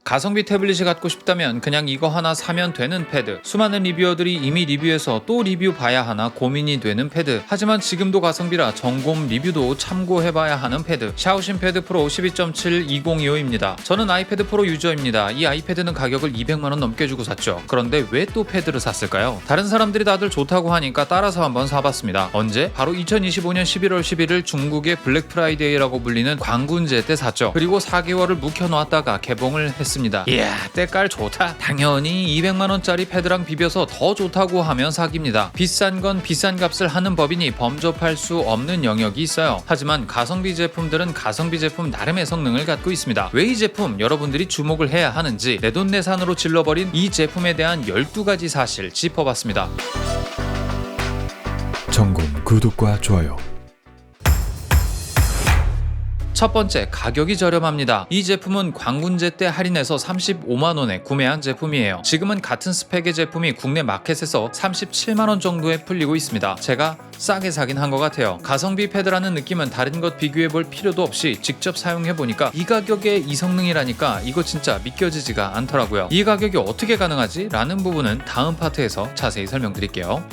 가성비 태블릿이 갖고 싶다면 그냥 이거 하나 사면 되는 패드. 수많은 리뷰어들이 이미 리뷰해서 또 리뷰 봐야 하나 고민이 되는 패드. 하지만 지금도 가성비라 점검 리뷰도 참고해봐야 하는 패드. 샤오신 패드 프로 12.7 2025입니다. 저는 아이패드 프로 유저입니다. 이 아이패드는 가격을 200만원 넘게 주고 샀죠. 그런데 왜 또 패드를 샀을까요? 다른 사람들이 다들 좋다고 하니까 따라서 한번 사봤습니다. 언제? 바로 2025년 11월 11일 중국의 블랙 프라이데이라고 불리는 광군제 때 샀죠. 그리고 4개월을 묵혀놓았다가 개봉을 했습니다. 이야, 때깔 좋다. 당연히 200만원짜리 패드랑 비벼서 더 좋다고 하면 사기입니다. 비싼 건 비싼 값을 하는 법이니 범접할 수 없는 영역이 있어요. 하지만 가성비 제품들은 가성비 제품 나름의 성능을 갖고 있습니다. 왜 이 제품 여러분들이 주목을 해야 하는지 내돈내산으로 질러버린 이 제품에 대한 12가지 사실 짚어봤습니다. 점검, 구독과 좋아요. 첫 번째, 가격이 저렴합니다. 이 제품은 광군제 때 할인해서 35만원에 구매한 제품이에요. 지금은 같은 스펙의 제품이 국내 마켓에서 37만원 정도에 풀리고 있습니다. 제가 싸게 사긴 한 것 같아요. 가성비 패드라는 느낌은 다른 것 비교해볼 필요도 없이 직접 사용해보니까 이 가격에 이 성능이라니까 이거 진짜 믿겨지지가 않더라고요. 이 가격이 어떻게 가능하지? 라는 부분은 다음 파트에서 자세히 설명드릴게요.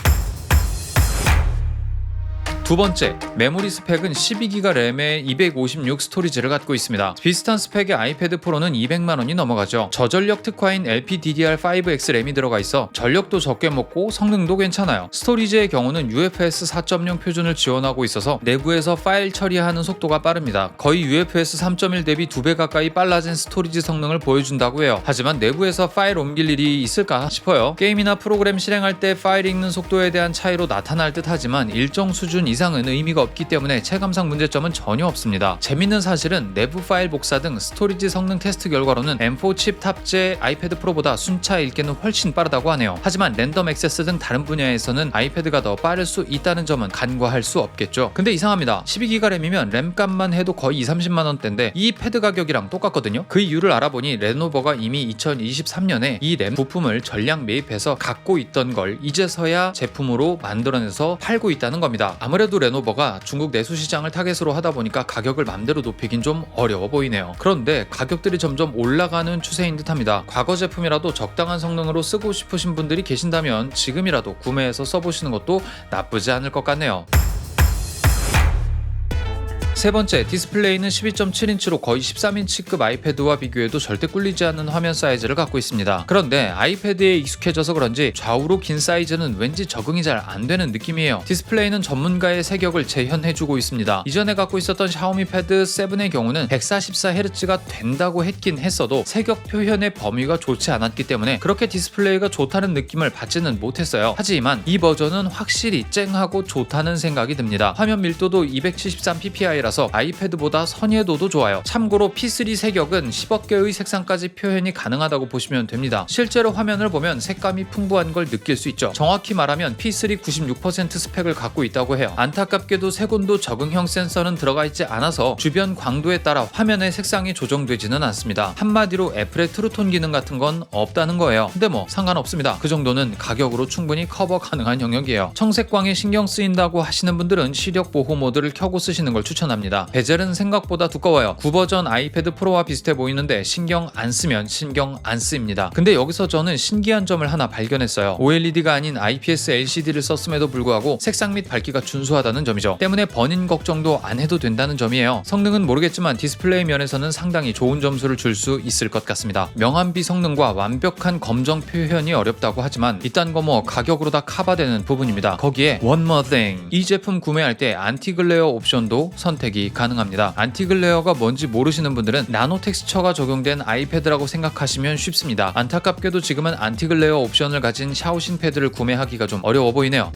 두 번째, 메모리 스펙은 12기가 램에 256 스토리지를 갖고 있습니다. 비슷한 스펙의 아이패드 프로는 200만원이 넘어가죠. 저전력 특화인 LPDDR5X 램이 들어가 있어 전력도 적게 먹고 성능도 괜찮아요. 스토리지의 경우는 UFS 4.0 표준을 지원하고 있어서 내부에서 파일 처리하는 속도가 빠릅니다. 거의 UFS 3.1 대비 2배 가까이 빨라진 스토리지 성능을 보여준다고 해요. 하지만 내부에서 파일 옮길 일이 있을까 싶어요. 게임이나 프로그램 실행할 때 파일 읽는 속도에 대한 차이로 나타날 듯 하지만 일정 수준 이상은 의미가 없기 때문에 체감상 문제점은 전혀 없습니다. 재밌는 사실은 내부 파일 복사 등 스토리지 성능 테스트 결과로는 M4 칩 탑재 아이패드 프로보다 순차 읽기는 훨씬 빠르다고 하네요. 하지만 랜덤 액세스 등 다른 분야에서는 아이패드가 더 빠를 수 있다는 점은 간과할 수 없겠죠. 근데 이상합니다. 12기가 램이면 램 값만 해도 거의 2~30만원대인데 이 패드 가격이랑 똑같거든요. 그 이유를 알아보니 레노버가 이미 2023년에 이 램 부품을 전량 매입해서 갖고 있던 걸 이제서야 제품으로 만들어내서 팔고 있다는 겁니다. 아무래도 레노버가 중국 내수 시장을 타겟으로 하다 보니까 가격을 맘대로 높이긴 좀 어려워 보이네요. 그런데 가격들이 점점 올라가는 추세인 듯합니다. 과거 제품이라도 적당한 성능으로 쓰고 싶으신 분들이 계신다면 지금이라도 구매해서 써보시는 것도 나쁘지 않을 것 같네요. 세 번째, 디스플레이는 12.7인치로 거의 13인치급 아이패드와 비교해도 절대 꿀리지 않는 화면 사이즈를 갖고 있습니다. 그런데 아이패드에 익숙해져서 그런지 좌우로 긴 사이즈는 왠지 적응이 잘 안 되는 느낌이에요. 디스플레이는 전문가의 세격을 재현해주고 있습니다. 이전에 갖고 있었던 샤오미 패드 7의 경우는 144Hz가 된다고 했긴 했어도 세격 표현의 범위가 좋지 않았기 때문에 그렇게 디스플레이가 좋다는 느낌을 받지는 못했어요. 하지만 이 버전은 확실히 쨍하고 좋다는 생각이 듭니다. 화면 밀도도 273ppi 라서 아이패드보다 선예도도 좋아요. 참고로 P3 세격은 10억 개의 색상까지 표현이 가능하다고 보시면 됩니다. 실제로 화면을 보면 색감이 풍부한 걸 느낄 수 있죠. 정확히 말하면 P3 96% 스펙을 갖고 있다고 해요. 안타깝게도 색온도 적응형 센서는 들어가 있지 않아서 주변 광도에 따라 화면의 색상이 조정되지는 않습니다. 한마디로 애플의 트루톤 기능 같은 건 없다는 거예요. 근데 뭐 상관없습니다. 그 정도는 가격으로 충분히 커버 가능한 영역이에요. 청색광에 신경 쓰인다고 하시는 분들은 시력 보호 모드를 켜고 쓰시는 걸 추천합니다. 베젤은 생각보다 두꺼워요. 9버전 아이패드 프로와 비슷해 보이는데 신경 안 쓰면 신경 안 쓰입니다. 근데 여기서 저는 신기한 점을 하나 발견했어요. OLED가 아닌 IPS LCD를 썼음에도 불구하고 색상 및 밝기가 준수하다는 점이죠. 때문에 버닝 걱정도 안 해도 된다는 점이에요. 성능은 모르겠지만 디스플레이 면에서는 상당히 좋은 점수를 줄 수 있을 것 같습니다. 명암비 성능과 완벽한 검정 표현이 어렵다고 하지만 이딴 거 뭐 가격으로 다 커버되는 부분입니다. 거기에 One More Thing, 이 제품 구매할 때 안티글레어 옵션도 선택이 가능합니다. 안티글레어가 뭔지 모르시는 분들은 나노 텍스처가 적용된 아이패드라고 생각하시면 쉽습니다. 안타깝게도 지금은 안티글레어 옵션을 가진 샤오신 패드를 구매하기가 좀 어려워 보이네요.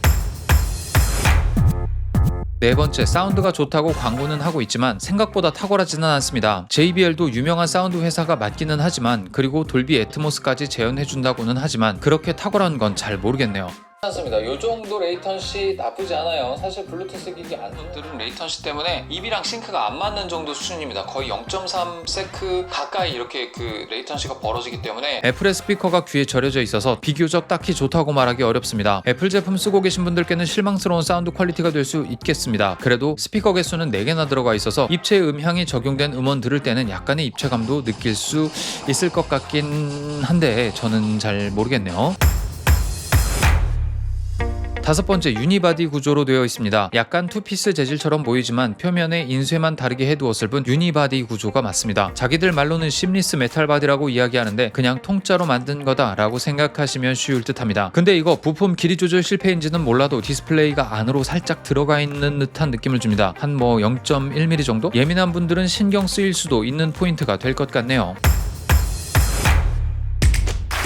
네 번째, 사운드가 좋다고 광고는 하고 있지만 생각보다 탁월하지는 않습니다. JBL도 유명한 사운드 회사가 맞기는 하지만 그리고 돌비 애트모스까지 재현해준다고는 하지만 그렇게 탁월한 건 잘 모르겠네요. 않습니다. 요 정도 레이턴시 나쁘지 않아요. 사실 블루투스 기기 안 좋들은 레이턴시 때문에 입이랑 싱크가 안 맞는 정도 수준입니다. 거의 0.3세크 가까이 이렇게 그 레이턴시가 벌어지기 때문에 애플의 스피커가 귀에 절여져 있어서 비교적 딱히 좋다고 말하기 어렵습니다. 애플 제품 쓰고 계신 분들께는 실망스러운 사운드 퀄리티가 될 수 있겠습니다. 그래도 스피커 개수는 4개나 들어가 있어서 입체 음향이 적용된 음원 들을 때는 약간의 입체감도 느낄 수 있을 것 같긴 한데 저는 잘 모르겠네요. 다섯 번째, 유니바디 구조로 되어 있습니다. 약간 투피스 재질처럼 보이지만 표면에 인쇄만 다르게 해두었을 뿐 유니바디 구조가 맞습니다. 자기들 말로는 심리스 메탈 바디라고 이야기하는데 그냥 통짜로 만든 거다라고 생각하시면 쉬울 듯합니다. 근데 이거 부품 길이 조절 실패인지는 몰라도 디스플레이가 안으로 살짝 들어가 있는 듯한 느낌을 줍니다. 한 0.1mm 정도? 예민한 분들은 신경 쓰일 수도 있는 포인트가 될 것 같네요.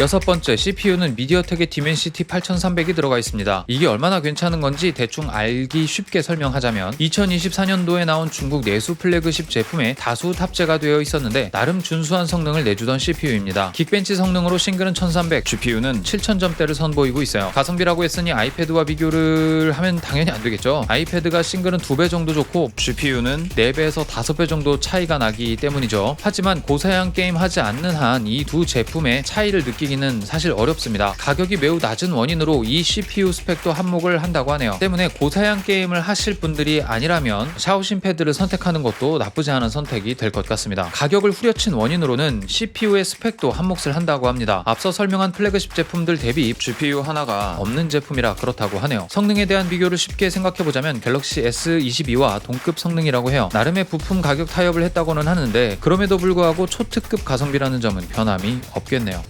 여섯 번째, CPU는 미디어텍의 디멘시티 8300이 들어가 있습니다. 이게 얼마나 괜찮은 건지 대충 알기 쉽게 설명하자면 2024년도에 나온 중국 내수 플래그십 제품에 다수 탑재가 되어 있었는데 나름 준수한 성능을 내주던 CPU입니다. 긱벤치 성능으로 싱글은 1300, GPU는 7000점대를 선보이고 있어요. 가성비라고 했으니 아이패드와 비교를 하면 당연히 안 되겠죠. 아이패드가 싱글은 2배 정도 좋고 GPU는 4배에서 5배 정도 차이가 나기 때문이죠. 하지만 고사양 게임 하지 않는 한 이 두 제품의 차이를 느끼기는 사실 어렵습니다. 가격이 매우 낮은 원인으로 이 CPU 스펙도 한몫을 한다고 하네요. 때문에 고사양 게임을 하실 분들이 아니라면 샤오신 패드를 선택하는 것도 나쁘지 않은 선택이 될 것 같습니다. 가격을 후려친 원인으로는 CPU의 스펙도 한몫을 한다고 합니다. 앞서 설명한 플래그십 제품들 대비 GPU 하나가 없는 제품이라 그렇다고 하네요. 성능에 대한 비교를 쉽게 생각해보자면 갤럭시 S22와 동급 성능이라고 해요. 나름의 부품 가격 타협을 했다고는 하는데 그럼에도 불구하고 초특급 가성비라는 점은 변함이 없겠네요.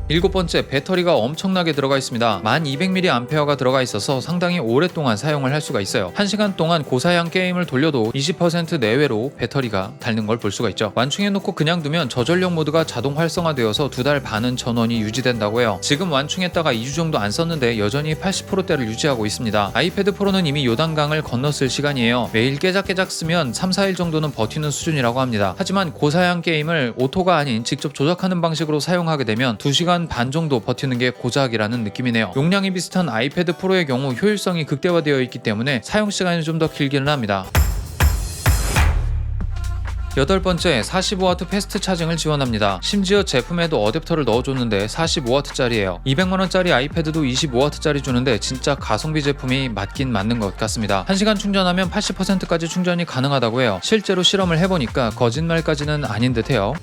일곱 번째, 배터리가 엄청나게 들어가 있습니다. 1200mAh가 들어가 있어서 상당히 오랫동안 사용을 할 수가 있어요. 1시간 동안 고사양 게임을 돌려도 20% 내외로 배터리가 닳는 걸 볼 수가 있죠. 완충해놓고 그냥 두면 저전력 모드가 자동 활성화되어서 2달 반은 전원이 유지된다고 해요. 지금 완충했다가 2주 정도 안 썼는데 여전히 80%대를 유지하고 있습니다. 아이패드 프로는 이미 요단강을 건넜을 시간이에요. 매일 깨작깨작 쓰면 3-4일 정도는 버티는 수준이라고 합니다. 하지만 고사양 게임을 오토가 아닌 직접 조작하는 방식으로 사용하게 되면 2시간 반 정도 버티는 게 고작이라는 느낌이네요. 용량이 비슷한 아이패드 프로의 경우 효율성이 극대화되어 있기 때문에 사용시간이 좀 더 길기는 합니다. 여덟 번째, 45W 패스트 차징을 지원합니다. 심지어 제품에도 어댑터를 넣어줬는데 45W짜리예요. 200만원짜리 아이패드도 25W짜리 주는데 진짜 가성비 제품이 맞긴 맞는 것 같습니다. 1시간 충전하면 80%까지 충전이 가능하다고 해요. 실제로 실험을 해보니까 거짓말까지는 아닌 듯해요.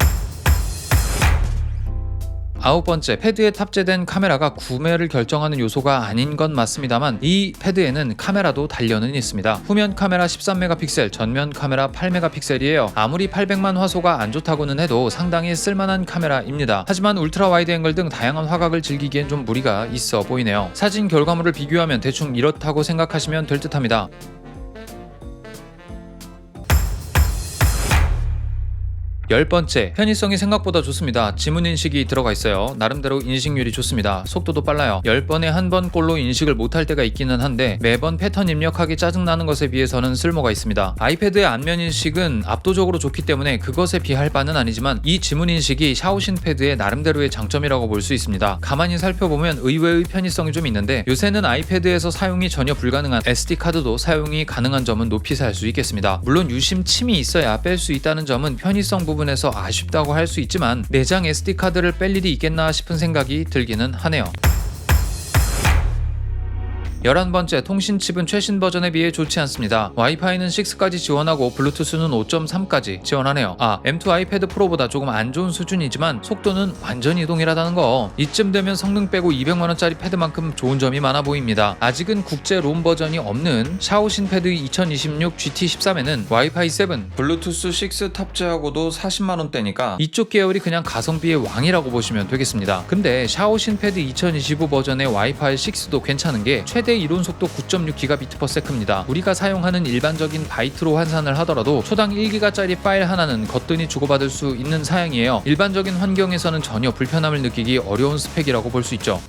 아홉 번째, 패드에 탑재된 카메라가 구매를 결정하는 요소가 아닌 건 맞습니다만 이 패드에는 카메라도 달려는 있습니다. 후면 카메라 13메가픽셀, 전면 카메라 8메가픽셀이에요. 아무리 800만 화소가 안 좋다고는 해도 상당히 쓸만한 카메라입니다. 하지만 울트라 와이드 앵글 등 다양한 화각을 즐기기엔 좀 무리가 있어 보이네요. 사진 결과물을 비교하면 대충 이렇다고 생각하시면 될 듯합니다. 열 번째, 편의성이 생각보다 좋습니다. 지문 인식이 들어가 있어요. 나름대로 인식률이 좋습니다. 속도도 빨라요. 10번에 한 번 꼴로 인식을 못할 때가 있기는 한데 매번 패턴 입력하기 짜증나는 것에 비해서는 쓸모가 있습니다. 아이패드의 안면 인식은 압도적으로 좋기 때문에 그것에 비할 바는 아니지만 이 지문 인식이 샤오신 패드의 나름대로의 장점이라고 볼 수 있습니다. 가만히 살펴보면 의외의 편의성이 좀 있는데 요새는 아이패드에서 사용이 전혀 불가능한 SD카드도 사용이 가능한 점은 높이 살 수 있겠습니다. 물론 유심 침이 있어야 뺄 수 있다는 점은 편의성 부분에서 아쉽다고 할 수 있지만 내장 SD카드를 뺄 일이 있겠나 싶은 생각이 들기는 하네요. 11번째, 통신 칩은 최신 버전에 비해 좋지 않습니다. 와이파이는 6까지 지원하고 블루투스는 5.3까지 지원하네요. M2 아이패드 프로보다 조금 안 좋은 수준이지만 속도는 완전히 동일하다는 거. 이쯤 되면 성능 빼고 200만원짜리 패드만큼 좋은 점이 많아 보입니다. 아직은 국제 롬 버전이 없는 샤오신 패드 2026 GT13에는 와이파이 7, 블루투스 6 탑재하고도 40만원대니까 이쪽 계열이 그냥 가성비의 왕이라고 보시면 되겠습니다. 근데 샤오신 패드 2025 버전의 와이파이 6도 괜찮은 게 최대 이론 속도 9.6GBps/s입니다. 우리가 사용하는 일반적인 바이트로 환산을 하더라도 초당 1GB짜리 파일 하나는 거뜬히 주고받을 수 있는 사양이에요. 일반적인 환경에서는 전혀 불편함을 느끼기 어려운 스펙이라고 볼 수 있죠.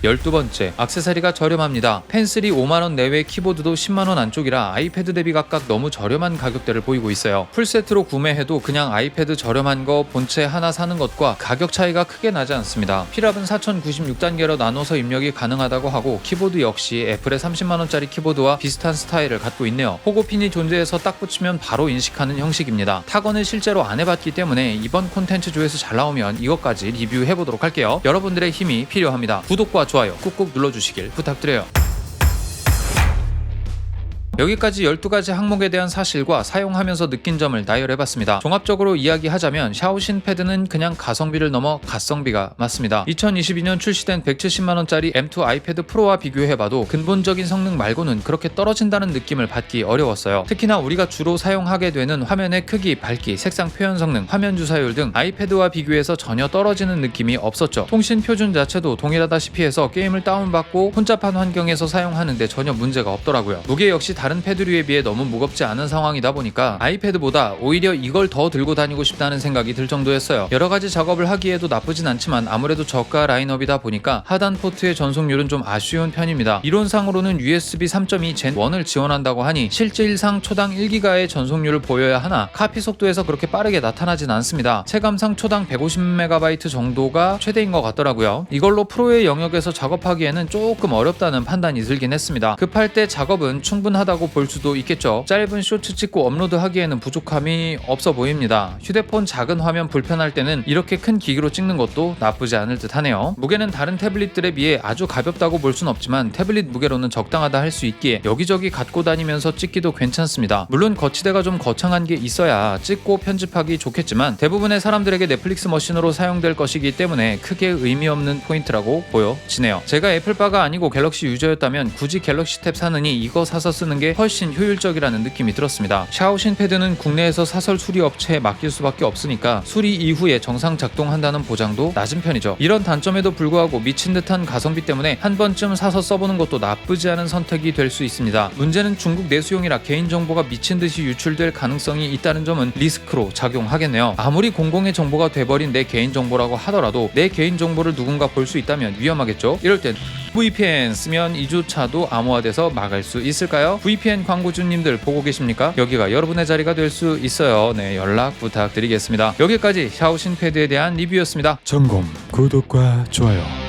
12번째, 액세서리가 저렴합니다. 펜슬이 5만원 내외, 키보드도 10만원 안쪽이라 아이패드 대비 각각 너무 저렴한 가격대를 보이고 있어요. 풀세트로 구매해도 그냥 아이패드 저렴한 거 본체 하나 사는 것과 가격 차이가 크게 나지 않습니다. 필압은 4096단계로 나눠서 입력이 가능하다고 하고 키보드 역시 애플의 30만원짜리 키보드와 비슷한 스타일을 갖고 있네요. 호고핀이 존재해서 딱 붙이면 바로 인식하는 형식입니다. 타건을 실제로 안 해봤기 때문에 이번 콘텐츠 조회수 잘 나오면 이것까지 리뷰해보도록 할게요. 여러분들의 힘이 필요합니다. 구독과 좋아요 꾹꾹 눌러주시길 부탁드려요. 여기까지 12가지 항목에 대한 사실과 사용하면서 느낀 점을 나열해봤습니다. 종합적으로 이야기하자면 샤오신 패드는 그냥 가성비를 넘어 갓성비가 맞습니다. 2022년 출시된 170만원짜리 M2 아이패드 프로와 비교해봐도 근본적인 성능 말고는 그렇게 떨어진다는 느낌을 받기 어려웠어요. 특히나 우리가 주로 사용하게 되는 화면의 크기, 밝기, 색상 표현 성능, 화면 주사율 등 아이패드와 비교해서 전혀 떨어지는 느낌이 없었죠. 통신 표준 자체도 동일하다시피 해서 게임을 다운받고 혼잡한 환경에서 사용하는데 전혀 문제가 없더라고요. 무게 역시 다른 패드류에 비해 너무 무겁지 않은 상황이다 보니까 아이패드보다 오히려 이걸 더 들고 다니고 싶다는 생각이 들 정도였어요. 여러가지 작업을 하기에도 나쁘진 않지만 아무래도 저가 라인업이다 보니까 하단 포트의 전송률은 좀 아쉬운 편입니다. 이론상으로는 USB 3.2 Gen 1을 지원한다고 하니 실질상 초당 1기가의 전송률을 보여야 하나 카피 속도에서 그렇게 빠르게 나타나진 않습니다. 체감상 초당 150MB 정도가 최대인 것 같더라고요. 이걸로 프로의 영역에서 작업하기에는 조금 어렵다는 판단이 들긴 했습니다. 급할 때 작업은 충분하다고 볼 수도 있겠죠. 짧은 쇼츠 찍고 업로드하기에는 부족함이 없어 보입니다. 휴대폰 작은 화면 불편할 때는 이렇게 큰 기기로 찍는 것도 나쁘지 않을 듯 하네요. 무게는 다른 태블릿들에 비해 아주 가볍다고 볼 순 없지만 태블릿 무게로는 적당하다 할 수 있기에 여기저기 갖고 다니면서 찍기도 괜찮습니다. 물론 거치대가 좀 거창한 게 있어야 찍고 편집하기 좋겠지만 대부분의 사람들에게 넷플릭스 머신으로 사용될 것이기 때문에 크게 의미 없는 포인트라고 보여지네요. 제가 애플바가 아니고 갤럭시 유저였다면 굳이 갤럭시 탭 사느니 이거 사서 쓰는 게 훨씬 효율적이라는 느낌이 들었습니다. 샤오신 패드는 국내에서 사설 수리 업체에 맡길 수밖에 없으니까 수리 이후에 정상 작동한다는 보장도 낮은 편이죠. 이런 단점에도 불구하고 미친 듯한 가성비 때문에 한 번쯤 사서 써보는 것도 나쁘지 않은 선택이 될 수 있습니다. 문제는 중국 내수용이라 개인정보가 미친 듯이 유출될 가능성이 있다는 점은 리스크로 작용하겠네요. 아무리 공공의 정보가 돼버린 내 개인정보라고 하더라도 내 개인정보를 누군가 볼 수 있다면 위험하겠죠. 이럴 땐 VPN 쓰면 이조차도 암호화돼서 막을 수 있을까요? VPN 광고주님들 보고 계십니까? 여기가 여러분의 자리가 될 수 있어요. 네, 연락 부탁드리겠습니다. 여기까지 샤오신 패드에 대한 리뷰였습니다. 점검, 구독과 좋아요.